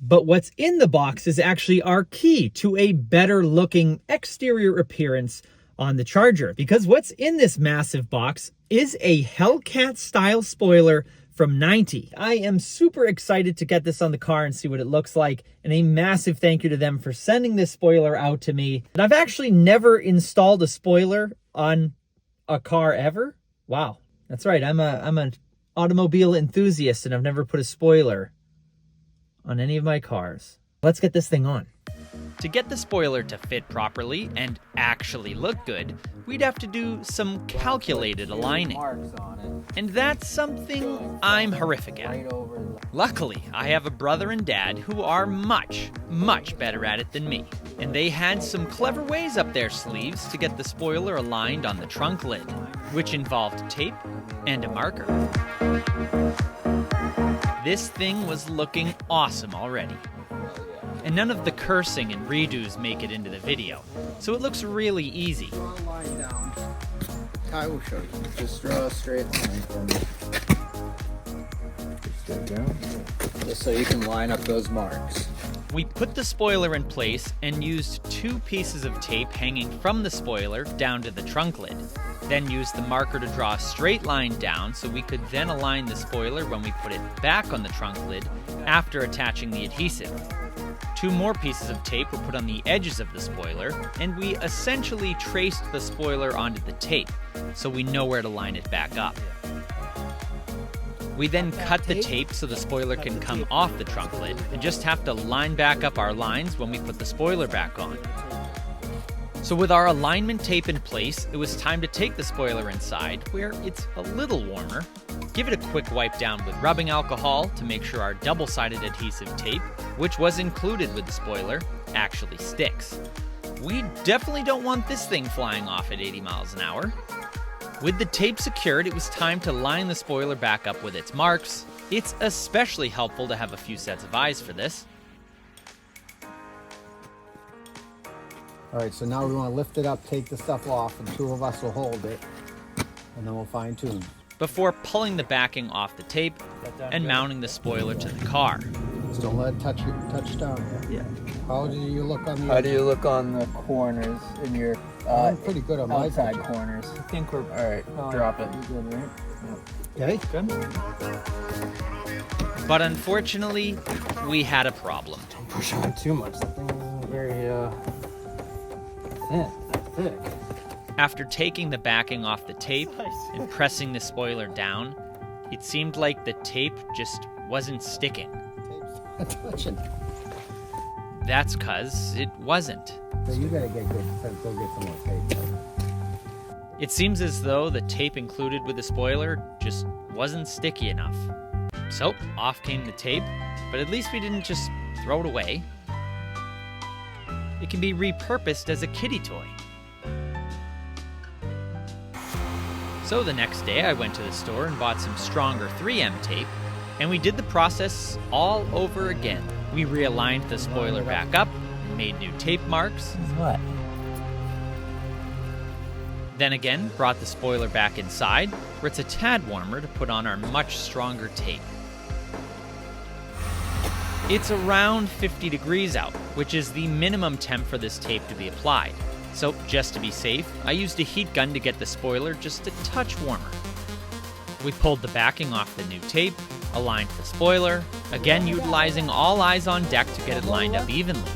But what's in the box is actually our key to a better looking exterior appearance on the Charger. Because what's in this massive box is a Hellcat style spoiler from Ninte. I am super excited to get this on the car and see what it looks like. And a massive thank you to them for sending this spoiler out to me. And I've actually never installed a spoiler on a car ever. Wow. That's right. I'm an automobile enthusiast and I've never put a spoiler on any of my cars. Let's get this thing on. To get the spoiler to fit properly and actually look good, we'd have to do some calculated aligning. And that's something I'm horrific at. Luckily, I have a brother and dad who are much, much better at it than me. And they had some clever ways up their sleeves to get the spoiler aligned on the trunk lid, which involved tape and a marker. This thing was looking awesome already. And none of the cursing and redos make it into the video, so it looks really easy. Draw a line down. I will show you. Just draw a straight line for me. Straight down. Just so you can line up those marks. We put the spoiler in place and used 2 pieces of tape hanging from the spoiler down to the trunk lid. Then used the marker to draw a straight line down so we could then align the spoiler when we put it back on the trunk lid after attaching the adhesive. 2 more pieces of tape were put on the edges of the spoiler, and we essentially traced the spoiler onto the tape, so we know where to line it back up. We then cut the tape so the spoiler can come off the trunk lid, and just have to line back up our lines when we put the spoiler back on. So with our alignment tape in place, it was time to take the spoiler inside, where it's a little warmer, give it a quick wipe down with rubbing alcohol to make sure our double-sided adhesive tape, which was included with the spoiler, actually sticks. We definitely don't want this thing flying off at 80 miles an hour. With the tape secured, it was time to line the spoiler back up with its marks. It's especially helpful to have a few sets of eyes for this. All right, so now we want to lift it up, take the stuff off, and 2 of us will hold it, and then we'll fine tune. Before pulling the backing off the tape and mounting the spoiler to the car. Just don't let it touch down. Yeah. How do you look on the How do you look on the corners in your I'm pretty good on my outside picture. corners? I think we're... All right, drop it. Good, right? Okay. Good. But unfortunately, we had a problem. Don't push on too much. The thing isn't very thick. After taking the backing off the tape and pressing the spoiler down, it seemed like the tape just wasn't sticking. Tape's not touching. That's 'cause it wasn't. So you gotta get good. Go get some more tape. It seems as though the tape included with the spoiler just wasn't sticky enough. So off came the tape, but at least we didn't just throw it away. It can be repurposed as a kiddie toy. So the next day I went to the store and bought some stronger 3M tape, and we did the process all over again. We realigned the spoiler back up and made new tape marks. What? Then again, brought the spoiler back inside, where it's a tad warmer to put on our much stronger tape. It's around 50 degrees out, which is the minimum temp for this tape to be applied. So just to be safe, I used a heat gun to get the spoiler just a touch warmer. We pulled the backing off the new tape, aligned the spoiler, again utilizing all eyes on deck to get it lined up evenly,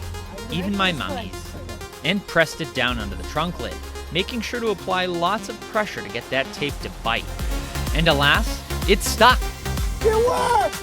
even my mummies, and pressed it down under the trunk lid, making sure to apply lots of pressure to get that tape to bite. And alas, it stuck! It worked!